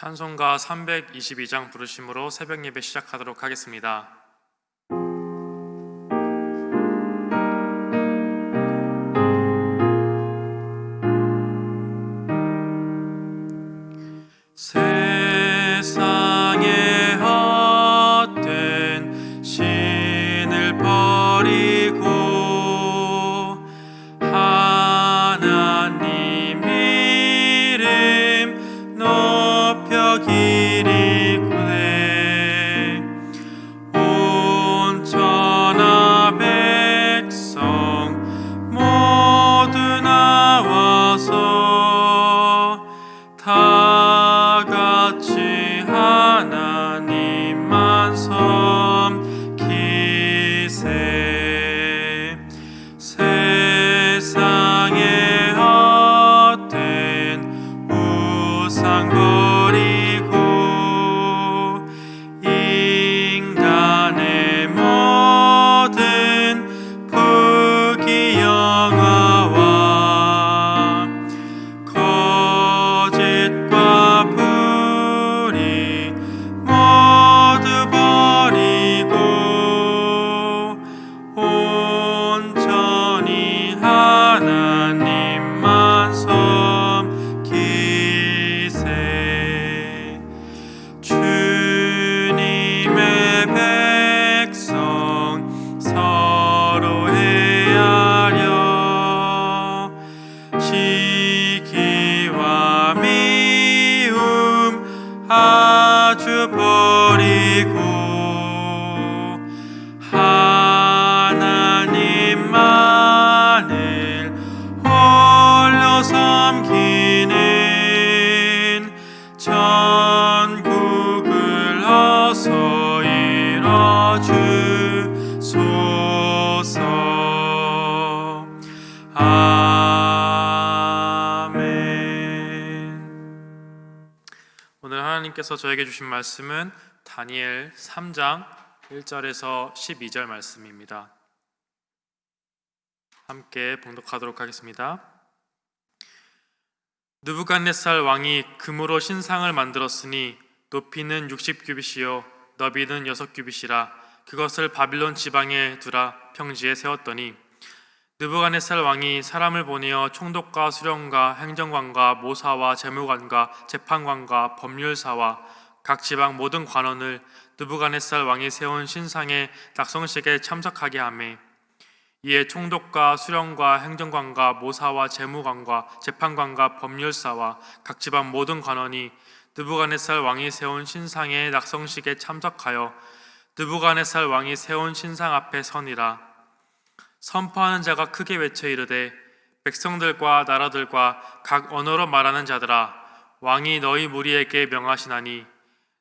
찬송가 322장 부르심으로 새벽 예배 시작하도록 하겠습니다. 세상의 헛된 신을 버리고 하나님 이름 높여 기리구네. 온 천하 백성 모두 나와서 다 같이 하나님만 섬기세. 세상의 헛된 우상 버리고 인간의 모든 부귀영화와 거짓과 불의 모두 버리고 온전히 하나님만 섬기세. 주님의 백성 서로 헤아려 시기와 미움 아주 버리고 하나님만을 홀로 섬기는 전국을 어서 이뤄주소서. 아멘. 오늘 하나님께서 저에게 주신 말씀은 다니엘 3장 1절에서 12절 말씀입니다. 함께 봉독하도록 하겠습니다. 느부갓네살 왕이 금으로 신상을 만들었으니 높이는 60규빗이요 너비는 6규빗이라 그것을 바빌론 지방에 두라 평지에 세웠더니 느부갓네살 왕이 사람을 보내어 총독과 수령과 행정관과 모사와 재무관과 재판관과 법률사와 각 지방 모든 관원을 느부갓네살 왕이 세운 신상의 낙성식에 참석하게 하매 이에 총독과 수령과 행정관과 모사와 재무관과 재판관과 법률사와 각 지방 모든 관원이 느부갓네살 왕이 세운 신상의 낙성식에 참석하여 느부갓네살 왕이 세운 신상 앞에 서니라. 선포하는 자가 크게 외쳐 이르되 백성들과 나라들과 각 언어로 말하는 자들아 왕이 너희 무리에게 명하시나니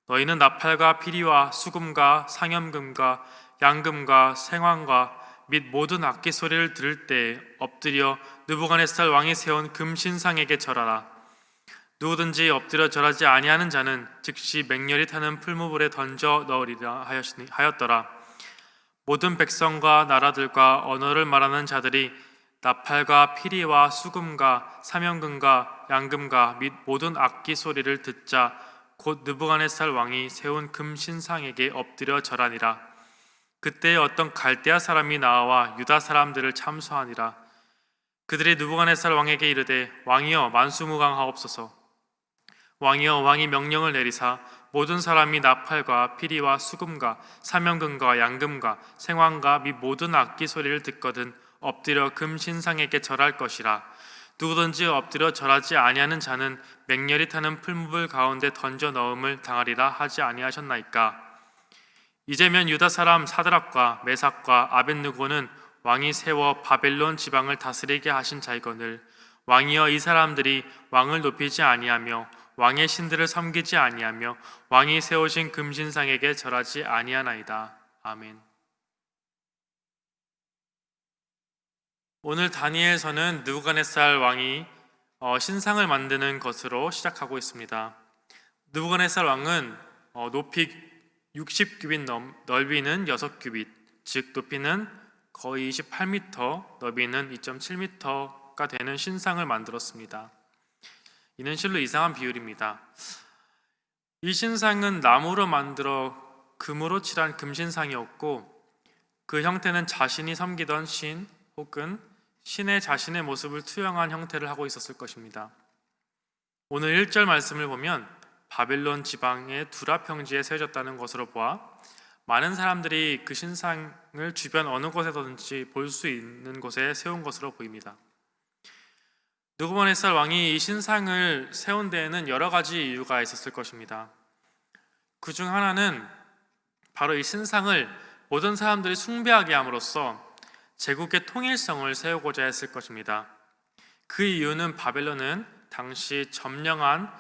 너희는 나팔과 피리와 수금과 상염금과 양금과 생황과 및 모든 악기 소리를 들을 때에 엎드려 느부갓네살 왕이 세운 금신상에게 절하라. 누구든지 엎드려 절하지 아니하는 자는 즉시 맹렬히 타는 풀무불에 던져 넣으리라 하였더라. 모든 백성과 나라들과 언어를 말하는 자들이 나팔과 피리와 수금과 사명금과 양금과 및 모든 악기 소리를 듣자 곧 느부갓네살 왕이 세운 금신상에게 엎드려 절하니라. 그때 어떤 갈대아 사람이 나와 유다 사람들을 참수하니라. 그들이 느부갓네살 왕에게 이르되 왕이여 만수무강하옵소서. 왕이여 왕이 명령을 내리사 모든 사람이 나팔과 피리와 수금과 사명금과 양금과 생황과 및 모든 악기 소리를 듣거든 엎드려 금신상에게 절할 것이라. 누구든지 엎드려 절하지 아니하는 자는 맹렬히 타는 풀무불 가운데 던져 넣음을 당하리라 하지 아니하셨나이까. 이제면 유다 사람 사드락과 메삭과 아벳느고는 왕이 세워 바벨론 지방을 다스리게 하신 자이거늘 왕이여 이 사람들이 왕을 높이지 아니하며 왕의 신들을 섬기지 아니하며 왕이 세우신 금신상에게 절하지 아니하나이다. 아멘. 오늘 다니엘서는 느부갓네살 왕이 신상을 만드는 것으로 시작하고 있습니다. 느부갓네살 왕은 높이 60규빗 넓이는 6규빗, 즉 높이는 거의 28m, 너비는 2.7m가 되는 신상을 만들었습니다. 이는 실로 이상한 비율입니다. 이 신상은 나무로 만들어 금으로 칠한 금신상이었고, 그 형태는 자신이 섬기던 신 혹은 신의 자신의 모습을 투영한 형태를 하고 있었을 것입니다. 오늘 1절 말씀을 보면 바벨론 지방의 두라 평지에 세워졌다는 것으로 보아 많은 사람들이 그 신상을 주변 어느 곳에서든지 볼 수 있는 곳에 세운 것으로 보입니다. 느부갓네살 왕이 이 신상을 세운 데에는 여러 가지 이유가 있었을 것입니다. 그 중 하나는 바로 이 신상을 모든 사람들이 숭배하게 함으로써 제국의 통일성을 세우고자 했을 것입니다. 그 이유는 바벨론은 당시 점령한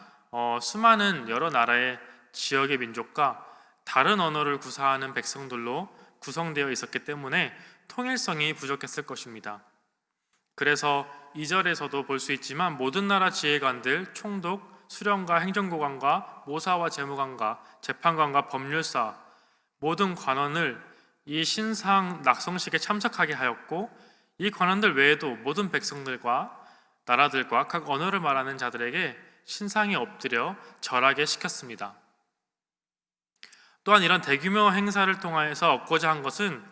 수많은 여러 나라의 지역의 민족과 다른 언어를 구사하는 백성들로 구성되어 있었기 때문에 통일성이 부족했을 것입니다. 그래서 2절에서도 볼 수 있지만 모든 나라 지휘관들, 총독, 수령과 행정고관과 모사와 재무관과 재판관과 법률사 모든 관원을 이 신상 낙성식에 참석하게 하였고, 이 관원들 외에도 모든 백성들과 나라들과 각 언어를 말하는 자들에게 신상에 엎드려 절하게 시켰습니다. 또한 이런 대규모 행사를 통하여서 얻고자 한 것은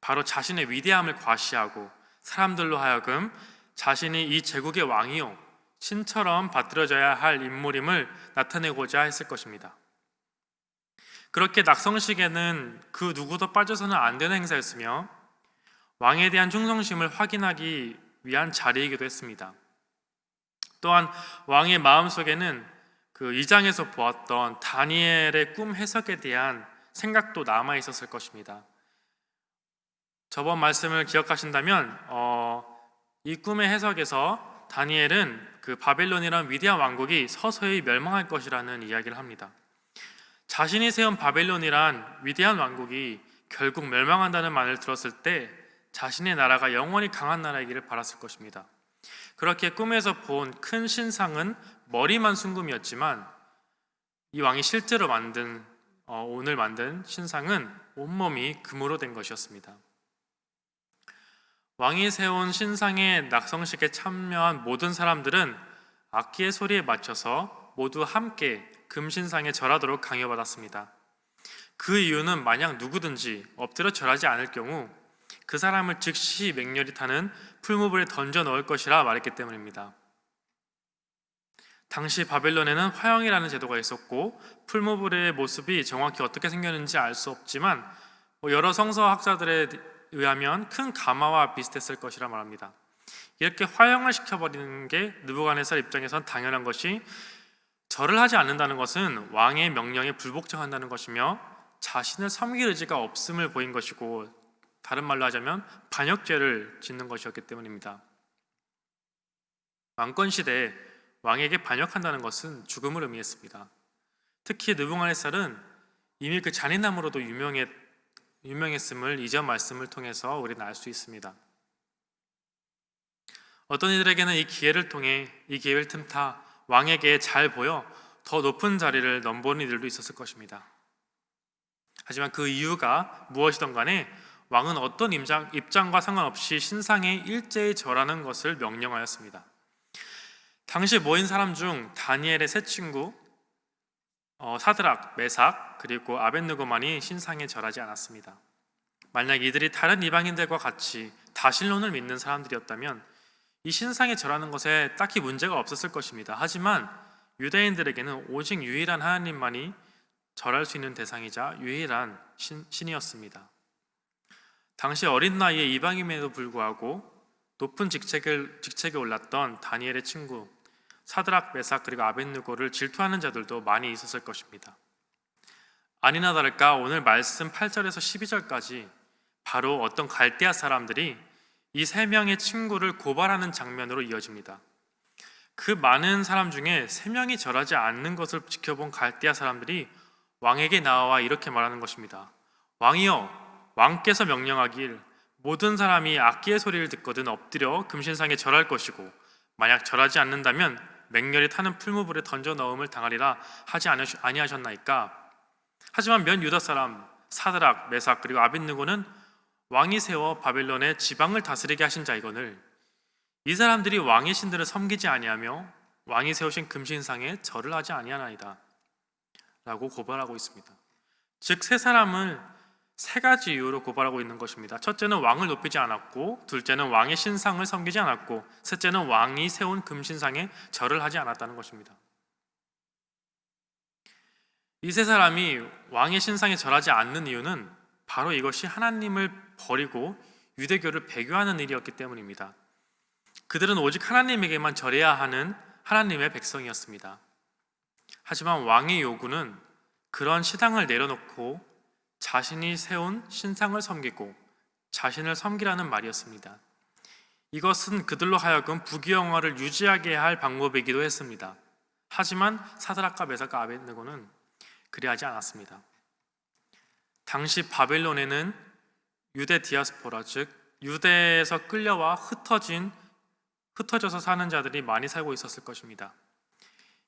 바로 자신의 위대함을 과시하고 사람들로 하여금 자신이 이 제국의 왕이요 신처럼 받들어져야 할 인물임을 나타내고자 했을 것입니다. 그렇게 낙성식에는 그 누구도 빠져서는 안 되는 행사였으며 왕에 대한 충성심을 확인하기 위한 자리이기도 했습니다. 또한 왕의 마음속에는 그 2장에서 보았던 다니엘의 꿈 해석에 대한 생각도 남아 있었을 것입니다. 저번 말씀을 기억하신다면 이 꿈의 해석에서 다니엘은 그 바벨론이라는 위대한 왕국이 서서히 멸망할 것이라는 이야기를 합니다. 자신이 세운 바벨론이란 위대한 왕국이 결국 멸망한다는 말을 들었을 때 자신의 나라가 영원히 강한 나라이기를 바랐을 것입니다. 그렇게 꿈에서 본 큰 신상은 머리만 순금이었지만 이 왕이 실제로 오늘 만든 신상은 온몸이 금으로 된 것이었습니다. 왕이 세운 신상의 낙성식에 참여한 모든 사람들은 악기의 소리에 맞춰서 모두 함께 금신상에 절하도록 강요받았습니다. 그 이유는 만약 누구든지 엎드려 절하지 않을 경우 그 사람을 즉시 맹렬히 타는 풀무불에 던져 넣을 것이라 말했기 때문입니다. 당시 바벨론에는 화형이라는 제도가 있었고 풀무불의 모습이 정확히 어떻게 생겼는지 알 수 없지만 여러 성서학자들에 의하면 큰 가마와 비슷했을 것이라 말합니다. 이렇게 화형을 시켜버리는 게 느부갓네살 입장에선 당연한 것이, 절을 하지 않는다는 것은 왕의 명령에 불복종한다는 것이며 자신을 섬길 의지가 없음을 보인 것이고, 다른 말로 하자면 반역죄를 짓는 것이었기 때문입니다. 왕권 시대에 왕에게 반역한다는 것은 죽음을 의미했습니다. 특히 느부갓네살은 이미 그 잔인함으로도 유명했음을 이전 말씀을 통해서 우리는 알 수 있습니다. 어떤 이들에게는 이 기회를 틈타 왕에게 잘 보여 더 높은 자리를 넘보는 이들도 있었을 것입니다. 하지만 그 이유가 무엇이든 간에 왕은 어떤 입장과 상관없이 신상에 일제히 절하는 것을 명령하였습니다. 당시 모인 사람 중 다니엘의 세 친구 사드락, 메삭 그리고 아벳느고만이 신상에 절하지 않았습니다. 만약 이들이 다른 이방인들과 같이 다신론을 믿는 사람들이었다면 이 신상에 절하는 것에 딱히 문제가 없었을 것입니다. 하지만 유대인들에게는 오직 유일한 하나님만이 절할 수 있는 대상이자 유일한 신이었습니다. 당시 어린 나이에 이방인임에도 불구하고 높은 직책에 올랐던 다니엘의 친구 사드락, 메삭 그리고 아벳느고를 질투하는 자들도 많이 있었을 것입니다. 아니나 다를까 오늘 말씀 8절에서 12절까지 바로 어떤 갈대아 사람들이 이 세 명의 친구를 고발하는 장면으로 이어집니다. 그 많은 사람 중에 세 명이 절하지 않는 것을 지켜본 갈대아 사람들이 왕에게 나와 이렇게 말하는 것입니다. 왕이여, 왕께서 명령하길 모든 사람이 악기의 소리를 듣거든 엎드려 금신상에 절할 것이고 만약 절하지 않는다면 맹렬히 타는 풀무불에 던져 넣음을 당하리라 하지 아니하셨나이까. 하지만 몇 유다 사람 사드락, 메삭 그리고 아벳느고는 왕이 세워 바벨론의 지방을 다스리게 하신 자이거늘 이 사람들이 왕의 신들을 섬기지 아니하며 왕이 세우신 금신상에 절을 하지 아니하나이다 고발하고 있습니다. 즉 세 사람을 세 가지 이유로 고발하고 있는 것입니다. 첫째는 왕을 높이지 않았고, 둘째는 왕의 신상을 섬기지 않았고, 셋째는 왕이 세운 금신상에 절을 하지 않았다는 것입니다. 이 세 사람이 왕의 신상에 절하지 않는 이유는 바로 이것이 하나님을 버리고 유대교를 배교하는 일이었기 때문입니다. 그들은 오직 하나님에게만 절해야 하는 하나님의 백성이었습니다. 하지만 왕의 요구는 그런 신앙을 내려놓고 자신이 세운 신상을 섬기고 자신을 섬기라는 말이었습니다. 이것은 그들로 하여금 부귀영화를 유지하게 할 방법이기도 했습니다. 하지만 사드락과 메삭과 아벳느고는 그리하지 않았습니다. 당시 바벨론에는 유대 디아스포라, 즉 유대에서 끌려와 흩어져서 사는 자들이 많이 살고 있었을 것입니다.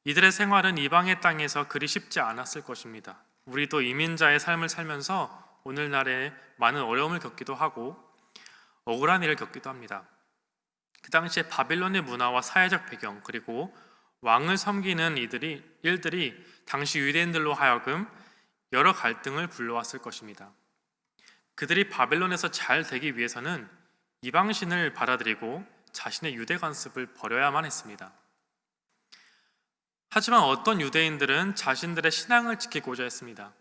이들의 생활은 이방의 땅에서 그리 쉽지 않았을 것입니다. 우리도 이민자의 삶을 살면서 오늘날에 많은 어려움을 겪기도 하고 억울한 일을 겪기도 합니다. 그 당시에 바벨론의 문화와 사회적 배경, 그리고 왕을 섬기는 일들이 당시 유대인들로 하여금 여러 갈등을 불러왔을 것입니다. 그들이 바벨론에서 잘 되기 위해서는 이방신을 받아들이고 자신의 유대 관습을 버려야만 했습니다. 하지만 어떤 유대인들은 자신들의 신앙을 지키고자 했습니다.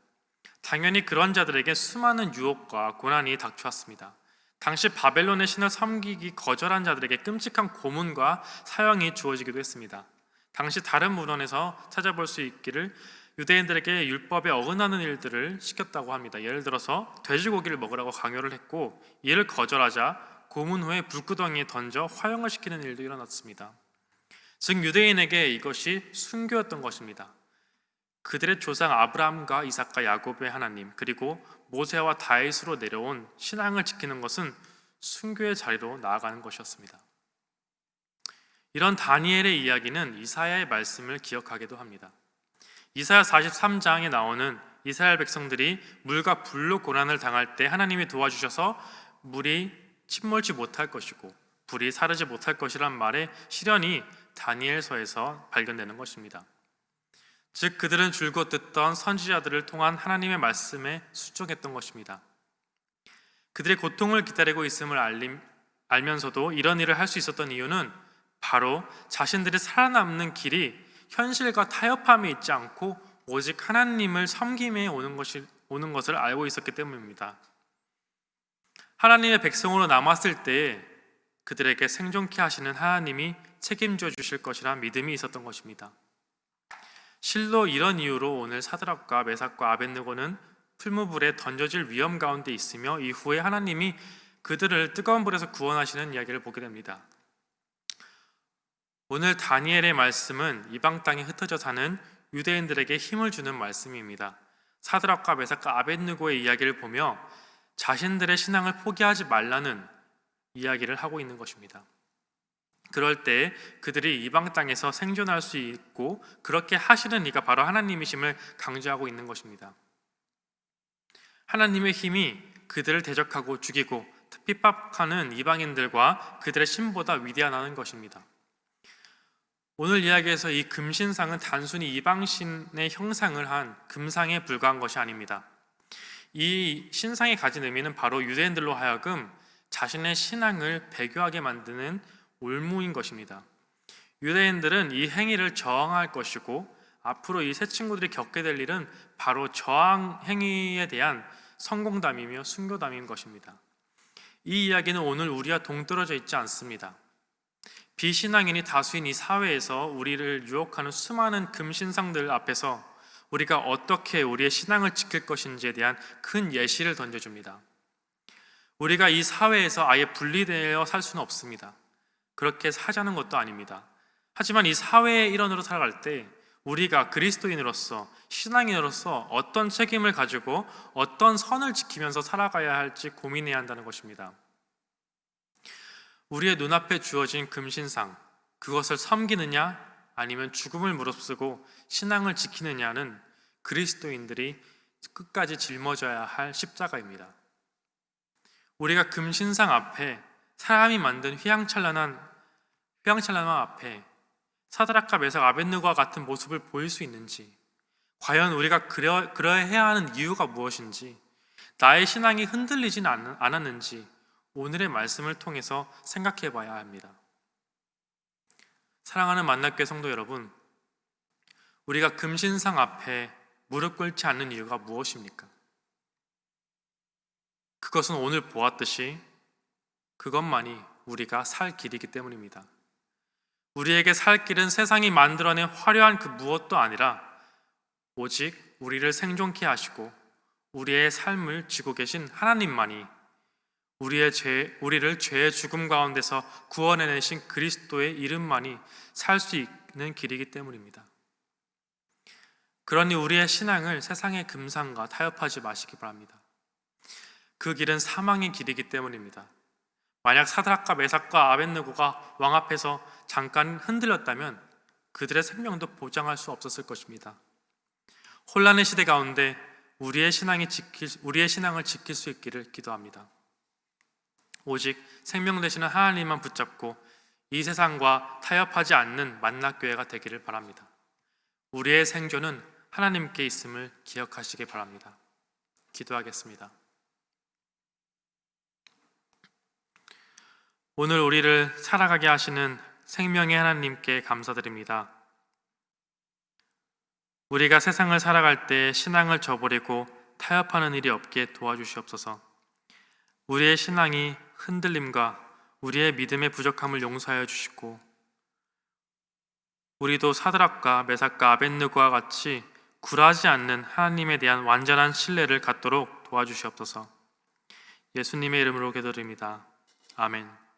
당연히 그런 자들에게 수많은 유혹과 고난이 닥쳐왔습니다. 당시 바벨론의 신을 섬기기 거절한 자들에게 끔찍한 고문과 사형이 주어지기도 했습니다. 당시 다른 문헌에서 찾아볼 수 있기를 유대인들에게 율법에 어긋나는 일들을 시켰다고 합니다. 예를 들어서 돼지고기를 먹으라고 강요를 했고, 이를 거절하자 고문 후에 불구덩이에 던져 화형을 시키는 일도 일어났습니다. 즉 유대인에게 이것이 순교였던 것입니다. 그들의 조상 아브라함과 이삭과 야곱의 하나님, 그리고 모세와 다윗으로 내려온 신앙을 지키는 것은 순교의 자리로 나아가는 것이었습니다. 이런 다니엘의 이야기는 이사야의 말씀을 기억하기도 합니다. 이사야 43장에 나오는 이스라엘 백성들이 물과 불로 고난을 당할 때 하나님이 도와주셔서 물이 침몰치 못할 것이고 불이 사르지 못할 것이란 말의 실현이 다니엘서에서 발견되는 것입니다. 즉 그들은 줄곧 듣던 선지자들을 통한 하나님의 말씀에 순종했던 것입니다. 그들의 고통을 기다리고 있음을 알면서도 이런 일을 할 수 있었던 이유는 바로 자신들이 살아남는 길이 현실과 타협함에 있지 않고 오직 하나님을 섬김에 오는 것을 알고 있었기 때문입니다. 하나님의 백성으로 남았을 때 그들에게 생존케 하시는 하나님이 책임져 주실 것이란 믿음이 있었던 것입니다. 실로 이런 이유로 오늘 사드락과 메삭과 아벳느고는 풀무불에 던져질 위험 가운데 있으며 이후에 하나님이 그들을 뜨거운 불에서 구원하시는 이야기를 보게 됩니다. 오늘 다니엘의 말씀은 이방 땅에 흩어져 사는 유대인들에게 힘을 주는 말씀입니다. 사드락과 메삭과 아벳느고의 이야기를 보며 자신들의 신앙을 포기하지 말라는 이야기를 하고 있는 것입니다. 그럴 때 그들이 이방 땅에서 생존할 수 있고 그렇게 하시는 이가 바로 하나님이심을 강조하고 있는 것입니다. 하나님의 힘이 그들을 대적하고 죽이고 핍박하는 이방인들과 그들의 신보다 위대하다는 것입니다. 오늘 이야기에서 이 금신상은 단순히 이방신의 형상을 한 금상에 불과한 것이 아닙니다. 이 신상이 가진 의미는 바로 유대인들로 하여금 자신의 신앙을 배교하게 만드는 올무인 것입니다. 유대인들은 이 행위를 저항할 것이고 앞으로 이 세 친구들이 겪게 될 일은 바로 저항 행위에 대한 성공담이며 순교담인 것입니다. 이 이야기는 오늘 우리와 동떨어져 있지 않습니다. 비신앙인이 다수인 이 사회에서 우리를 유혹하는 수많은 금신상들 앞에서 우리가 어떻게 우리의 신앙을 지킬 것인지에 대한 큰 예시를 던져줍니다. 우리가 이 사회에서 아예 분리되어 살 수는 없습니다. 그렇게 하자는 것도 아닙니다. 하지만 이 사회의 일원으로 살아갈 때 우리가 그리스도인으로서 신앙인으로서 어떤 책임을 가지고 어떤 선을 지키면서 살아가야 할지 고민해야 한다는 것입니다. 우리의 눈앞에 주어진 금신상, 그것을 섬기느냐 아니면 죽음을 무릅쓰고 신앙을 지키느냐는 그리스도인들이 끝까지 짊어져야 할 십자가입니다. 우리가 금신상 앞에 사람이 만든 휘황찬란한 앞에 사드락과 메삭 아벳느고와 같은 모습을 보일 수 있는지, 과연 우리가 그러해야 하는 이유가 무엇인지, 나의 신앙이 흔들리진 않았는지 오늘의 말씀을 통해서 생각해 봐야 합니다. 사랑하는 만납교회 성도 여러분, 우리가 금신상 앞에 무릎 꿇지 않는 이유가 무엇입니까? 그것은 오늘 보았듯이 그것만이 우리가 살 길이기 때문입니다. 우리에게 살 길은 세상이 만들어낸 화려한 그 무엇도 아니라 오직 우리를 생존케 하시고 우리의 삶을 지고 계신 하나님만이, 우리를 죄의 죽음 가운데서 구원해내신 그리스도의 이름만이 살 수 있는 길이기 때문입니다. 그러니 우리의 신앙을 세상의 금상과 타협하지 마시기 바랍니다. 그 길은 사망의 길이기 때문입니다. 만약 사드락과 메삭과 아벳느고가 왕 앞에서 잠깐 흔들렸다면 그들의 생명도 보장할 수 없었을 것입니다. 혼란의 시대 가운데 우리의 신앙을 지킬 수 있기를 기도합니다. 오직 생명 되시는 하나님만 붙잡고 이 세상과 타협하지 않는 만납교회가 되기를 바랍니다. 우리의 생존은 하나님께 있음을 기억하시기 바랍니다. 기도하겠습니다. 오늘 우리를 살아가게 하시는 생명의 하나님께 감사드립니다. 우리가 세상을 살아갈 때 신앙을 저버리고 타협하는 일이 없게 도와주시옵소서. 우리의 신앙이 흔들림과 우리의 믿음의 부족함을 용서하여 주시고, 우리도 사드락과 메삭과 아벳느고와 같이 굴하지 않는 하나님에 대한 완전한 신뢰를 갖도록 도와주시옵소서. 예수님의 이름으로 기도드립니다. 아멘.